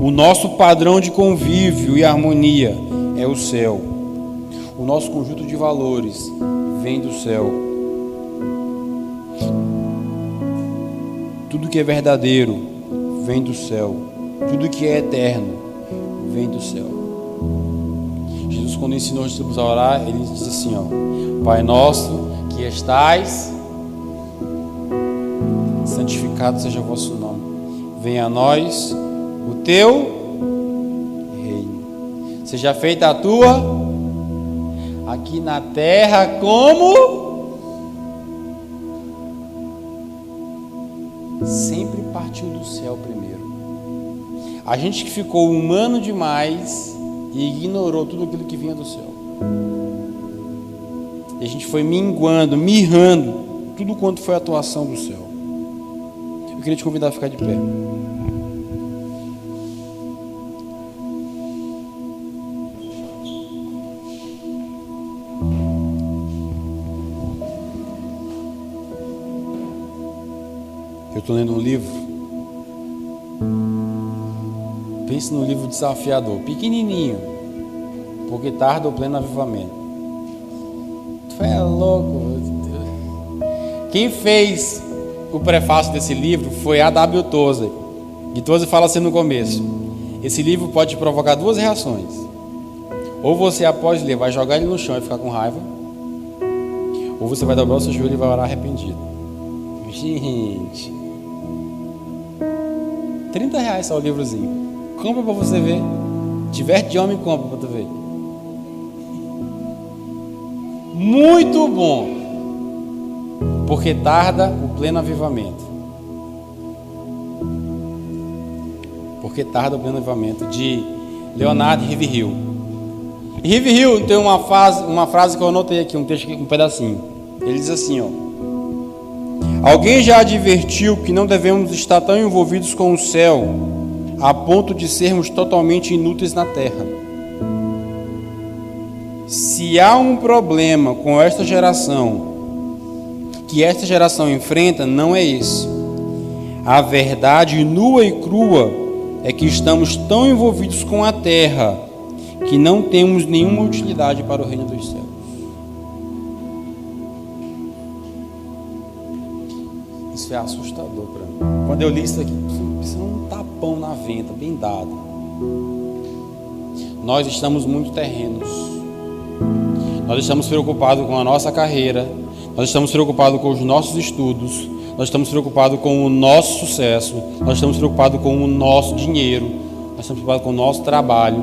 O nosso padrão de convívio e harmonia é o céu. O nosso conjunto de valores vem do céu. Tudo que é verdadeiro vem do céu. Tudo que é eterno vem do céu. Jesus, quando ensinou os discípulos a orar, ele diz assim, ó: Pai nosso que estais, santificado seja o vosso nome. Venha a nós o teu reino. Seja feita a tua aqui na terra como sempre partiu do céu primeiro. A gente que ficou humano demais e ignorou tudo aquilo que vinha do céu. E a gente foi minguando, mirrando tudo quanto foi a atuação do céu. Eu queria te convidar a ficar de pé. Eu estou lendo um livro. Pense num livro desafiador, pequenininho, porque tarda o pleno avivamento. Tu é louco. Quem fez o prefácio desse livro foi A.W. Tozer. E Tozer fala assim no começo: esse livro pode te provocar duas reações. Ou você, após ler, vai jogar ele no chão e ficar com raiva, ou você vai dobrar o seu joelho e vai orar arrependido. Gente, R$30 só o livrozinho. Compra pra você ver. Tiver de homem, compra pra tu ver. Muito bom. Porque tarda o pleno avivamento. Porque tarda o pleno avivamento, de Leonardo Ravenhill. E Ravenhill tem uma frase que eu anotei aqui, um texto, um pedacinho. Ele diz assim, ó: alguém já advertiu que não devemos estar tão envolvidos com o céu a ponto de sermos totalmente inúteis na terra. Se há um problema com esta geração, que esta geração enfrenta, não é esse. A verdade nua e crua é que estamos tão envolvidos com a terra que não temos nenhuma utilidade para o reino dos céus. Isso é assustador para mim. Quando eu li isso aqui, isso é um tapão na venta, bem dado. Nós estamos muito terrenos. Nós estamos preocupados com a nossa carreira. Nós estamos preocupados com os nossos estudos. Nós estamos preocupados com o nosso sucesso. Nós estamos preocupados com o nosso dinheiro. Nós estamos preocupados com o nosso trabalho,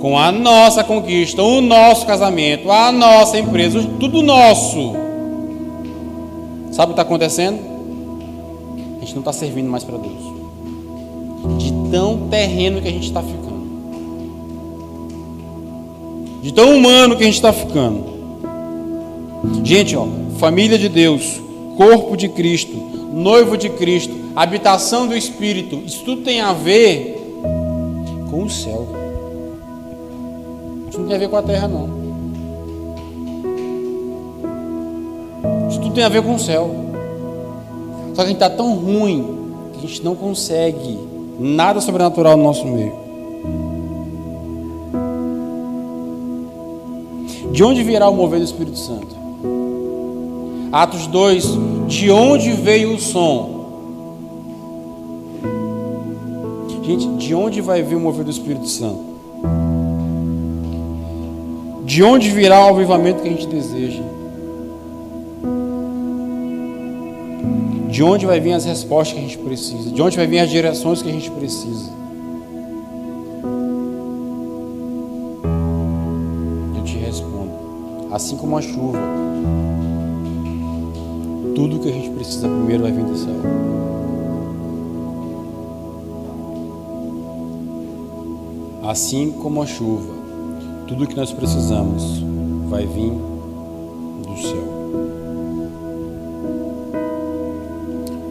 com a nossa conquista, o nosso casamento, a nossa empresa, tudo nosso. Sabe o que está acontecendo? A gente não está servindo mais para Deus. De tão terreno que a gente está ficando. De tão humano que a gente está ficando. Gente, ó, família de Deus, corpo de Cristo, noivo de Cristo, habitação do Espírito, isso tudo tem a ver com o céu. Isso não tem a ver com a terra, não. Isso tudo tem a ver com o céu. Só que a gente está tão ruim que a gente não consegue nada sobrenatural no nosso meio. De onde virá o mover do Espírito Santo? Atos 2, de onde veio o som? Gente, de onde vai vir o mover do Espírito Santo? De onde virá o avivamento que a gente deseja? De onde vai vir as respostas que a gente precisa? De onde vai vir as direções que a gente precisa? Eu te respondo: assim como a chuva, tudo que a gente precisa primeiro vai vir do céu. Assim como a chuva, tudo que nós precisamos vai vir do céu.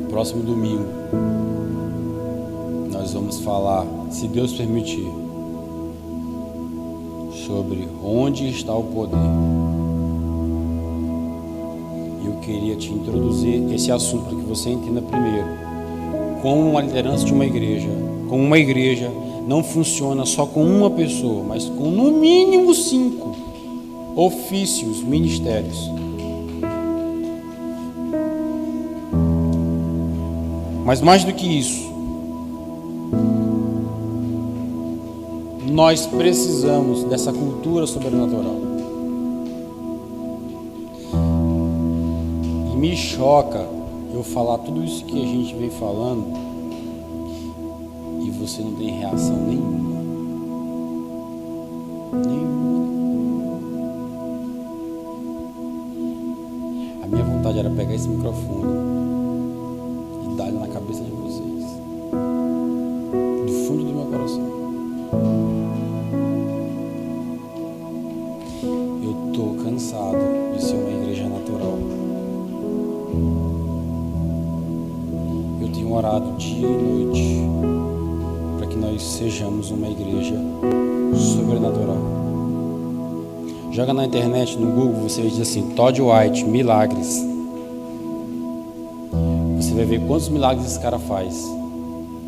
Próximo domingo, nós vamos falar, se Deus permitir, sobre onde está o poder. Eu queria te introduzir esse assunto para que você entenda primeiro como uma liderança de uma igreja, como uma igreja não funciona só com uma pessoa, mas com no mínimo 5 ofícios, ministérios. Mas mais do que isso, nós precisamos dessa cultura sobrenatural. E me choca eu falar tudo isso que a gente vem falando e você não tem reação nenhuma. A minha vontade era pegar esse microfone e dar ele na cabeça de vocês, do fundo do meu coração. Eu estou cansado de ser uma igreja natural. Eu tenho orado dia e noite para que nós sejamos uma igreja sobrenatural. Joga na internet, no Google, você diz assim: Todd White, milagres. Você vai ver quantos milagres esse cara faz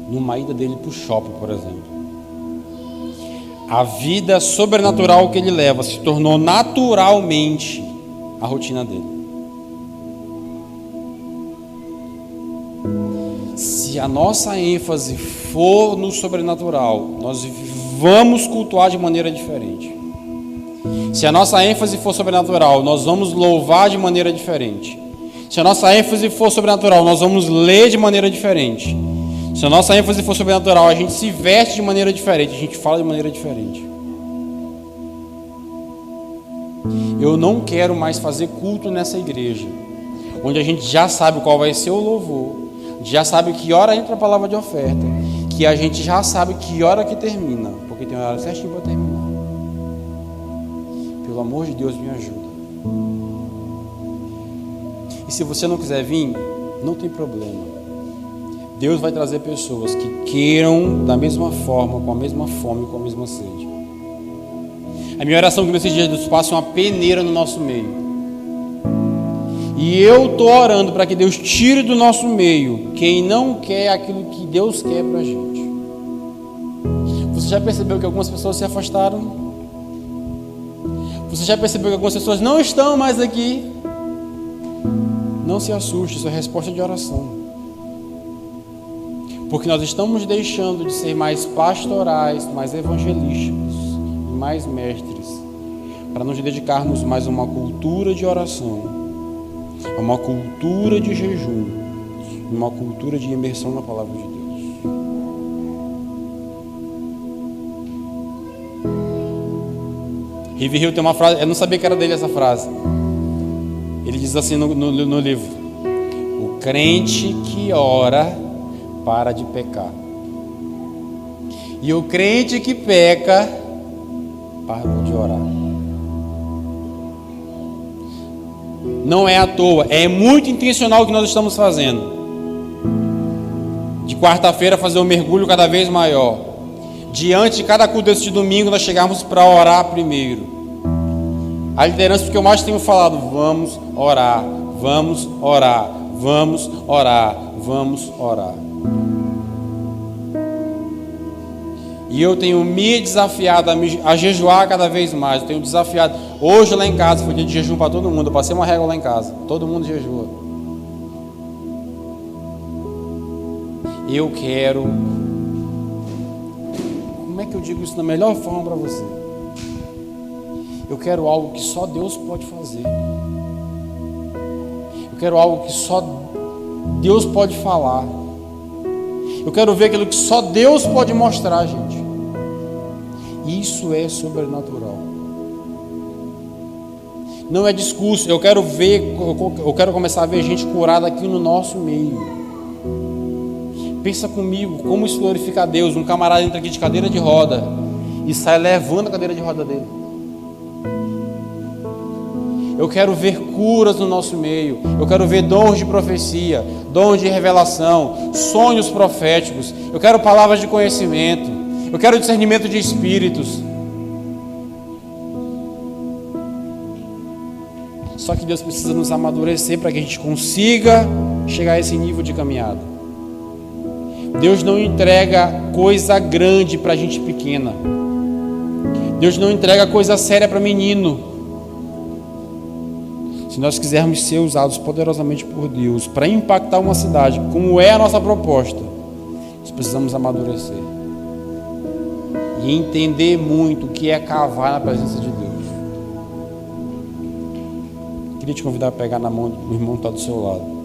numa ida dele para o shopping, por exemplo. A vida sobrenatural que ele leva se tornou naturalmente a rotina dele. Se a nossa ênfase for no sobrenatural, nós vamos cultuar de maneira diferente. Se a nossa ênfase for sobrenatural, nós vamos louvar de maneira diferente. Se a nossa ênfase for sobrenatural, nós vamos ler de maneira diferente. Se a nossa ênfase for sobrenatural, a gente se veste de maneira diferente, a gente fala de maneira diferente. Eu não quero mais fazer culto nessa igreja, onde a gente já sabe qual vai ser o louvor, já sabe que hora entra a palavra de oferta, que a gente já sabe que hora que termina, porque tem uma hora certinha para terminar. Pelo amor de Deus, me ajuda. E se você não quiser vir, não tem problema. Deus vai trazer pessoas que queiram da mesma forma, com a mesma fome, com a mesma sede. A minha oração é que nesses dias Deus passe uma peneira no nosso meio. E eu estou orando para que Deus tire do nosso meio quem não quer aquilo que Deus quer para a gente. Você já percebeu que algumas pessoas se afastaram? Você já percebeu que algumas pessoas não estão mais aqui? Não se assuste, isso é resposta de oração. Porque nós estamos deixando de ser mais pastorais, mais evangelísticos e mais mestres, para nos dedicarmos mais a uma cultura de oração, a uma cultura de jejum, uma cultura de imersão na palavra de Deus. Rivi Hill tem uma frase, eu não sabia que era dele essa frase. Ele diz assim no livro: o crente que ora para de pecar, e o crente que peca para de orar. Não é à toa, é muito intencional o que nós estamos fazendo. De quarta-feira fazer um mergulho cada vez maior. Diante de cada culto desse domingo, nós chegarmos para orar primeiro. A liderança, porque eu mais tenho falado, vamos orar, vamos orar, vamos orar, vamos orar. E eu tenho me desafiado a jejuar cada vez mais. Eu tenho desafiado. Hoje lá em casa foi dia de jejum para todo mundo. Eu passei uma régua lá em casa. Todo mundo jejua. Eu quero. Como é que eu digo isso da melhor forma para você? Eu quero algo que só Deus pode fazer. Eu quero algo que só Deus pode falar. Eu quero ver aquilo que só Deus pode mostrar, gente. Isso é sobrenatural. Não é discurso. Eu quero começar a ver gente curada aqui no nosso meio. Pensa comigo, como isso glorifica a Deus. Um camarada entra aqui de cadeira de roda e sai levando a cadeira de roda dele. Eu quero ver curas no nosso meio. Eu quero ver dons de profecia, dons de revelação, sonhos proféticos. Eu quero palavras de conhecimento. Eu quero discernimento de espíritos. Só que Deus precisa nos amadurecer para que a gente consiga chegar a esse nível de caminhada. Deus não entrega coisa grande para gente pequena. Deus não entrega coisa séria para menino. Se nós quisermos ser usados poderosamente por Deus para impactar uma cidade, como é a nossa proposta, nós precisamos amadurecer e entender muito o que é cavar na presença de Deus. Queria te convidar a pegar na mão do irmão que está do seu lado.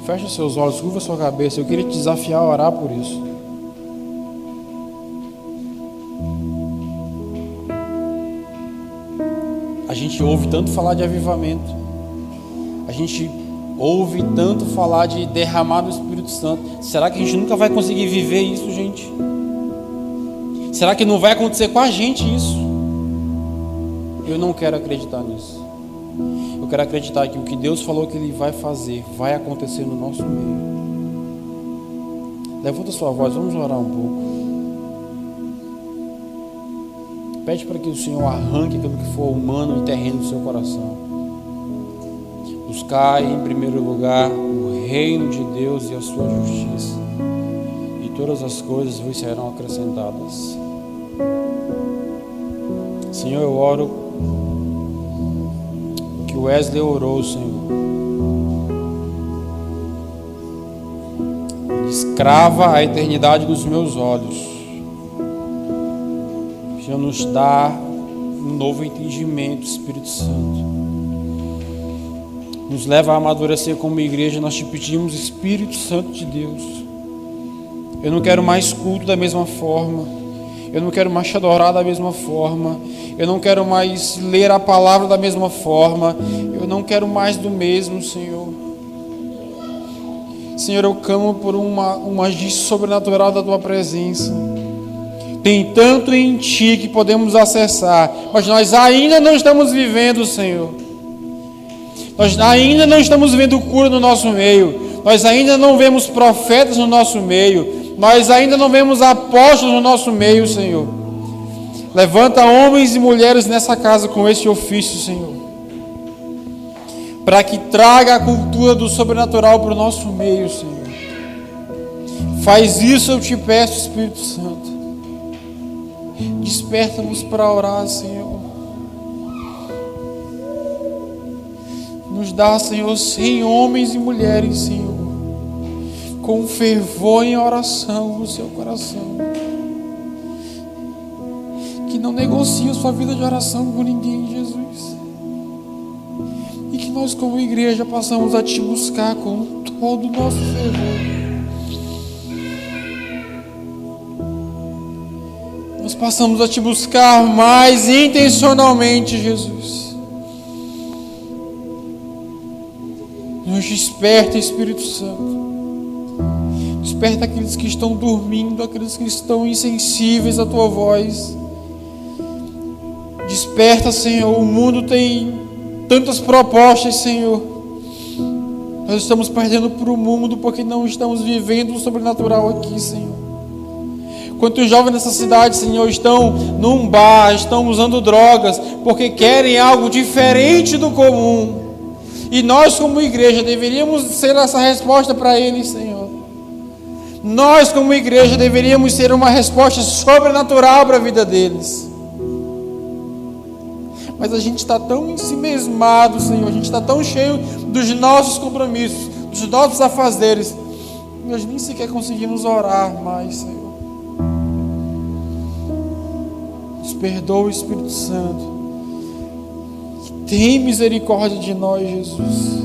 Fecha seus olhos, curva sua cabeça. Eu queria te desafiar a orar por isso. A gente ouve tanto falar de avivamento. A gente ouve tanto falar de derramar do Espírito Santo. Será que a gente nunca vai conseguir viver isso, gente? Será que não vai acontecer com a gente isso? Eu não quero acreditar nisso. Eu quero acreditar que o que Deus falou que Ele vai fazer, vai acontecer no nosso meio. Levanta sua voz, vamos orar um pouco. Pede para que o Senhor arranque aquilo que for humano e terreno do seu coração. Buscai em primeiro lugar o reino de Deus e a sua justiça, e todas as coisas vos serão acrescentadas. Senhor, eu oro que o Wesley orou, Senhor. Escrava a eternidade dos meus olhos. Senhor, nos dá um novo entendimento, Espírito Santo. Nos leva a amadurecer como igreja. Nós te pedimos, Espírito Santo de Deus. Eu não quero mais culto da mesma forma. Eu não quero mais te adorar da mesma forma. Eu não quero mais ler a palavra da mesma forma. Eu não quero mais do mesmo, Senhor. Senhor, eu clamo por um agir sobrenatural da Tua presença. Tem tanto em Ti que podemos acessar, mas nós ainda não estamos vivendo, Senhor. Nós ainda não estamos vendo cura no nosso meio. Nós ainda não vemos profetas no nosso meio. Nós ainda não vemos apóstolos no nosso meio, Senhor. Levanta homens e mulheres nessa casa com esse ofício, Senhor, para que traga a cultura do sobrenatural para o nosso meio, Senhor. Faz isso, eu te peço, Espírito Santo. Desperta-nos para orar, Senhor. Nos dá, Senhor, 100 homens e mulheres, Senhor, com fervor em oração no seu coração, que não negociam sua vida de oração com ninguém, Jesus. E que nós, como igreja, possamos a Te buscar com todo o nosso fervor. Nós passamos a Te buscar mais intencionalmente, Jesus. Nos desperta, Espírito Santo. Desperta aqueles que estão dormindo, aqueles que estão insensíveis à Tua voz. Desperta, Senhor. O mundo tem tantas propostas, Senhor. Nós estamos perdendo para o mundo porque não estamos vivendo o sobrenatural aqui, Senhor. Quantos jovens nessa cidade, Senhor, estão num bar, estão usando drogas porque querem algo diferente do comum. E nós, como igreja, deveríamos ser essa resposta para eles, Senhor. Nós, como igreja, deveríamos ser uma resposta sobrenatural para a vida deles. Mas a gente está tão ensimesmado, Senhor, a gente está tão cheio dos nossos compromissos, dos nossos afazeres, nós nem sequer conseguimos orar mais, Senhor. Nos perdoa, Espírito Santo. Tem misericórdia de nós, Jesus.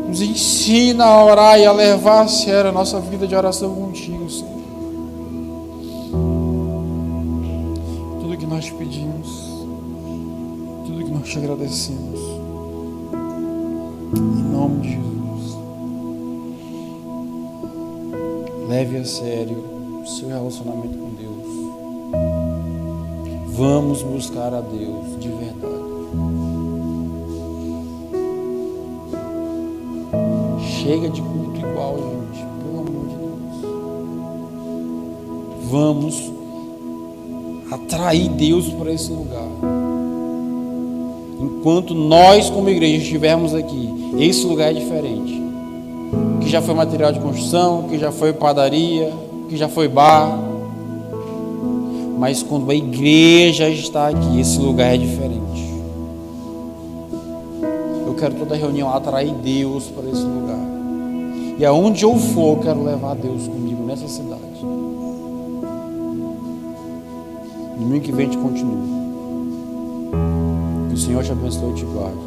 Nos ensina a orar e a levar a sério a nossa vida de oração contigo, Senhor. Tudo que nós te pedimos, tudo que nós te agradecemos, em nome de Jesus. Leve a sério o seu relacionamento com Deus. Vamos buscar a Deus de verdade. Chega de culto igual, gente, pelo amor de Deus. Vamos atrair Deus para esse lugar. Enquanto nós, como igreja, estivermos aqui, esse lugar é diferente. Que já foi material de construção, que já foi padaria, que já foi bar. Mas quando a igreja está aqui, esse lugar é diferente. Eu quero toda reunião atrair Deus para esse lugar. E aonde eu for, eu quero levar Deus comigo nessa cidade. Domingo que vem a gente continua. Que o Senhor te abençoe e te guarde.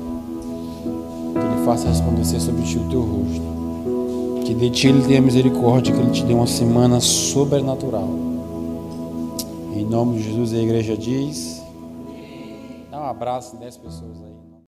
Que Ele faça resplandecer sobre ti o teu rosto. Que de ti Ele tenha misericórdia, que Ele te dê uma semana sobrenatural. Em nome de Jesus, a igreja diz. Dá um abraço em 10 pessoas aí.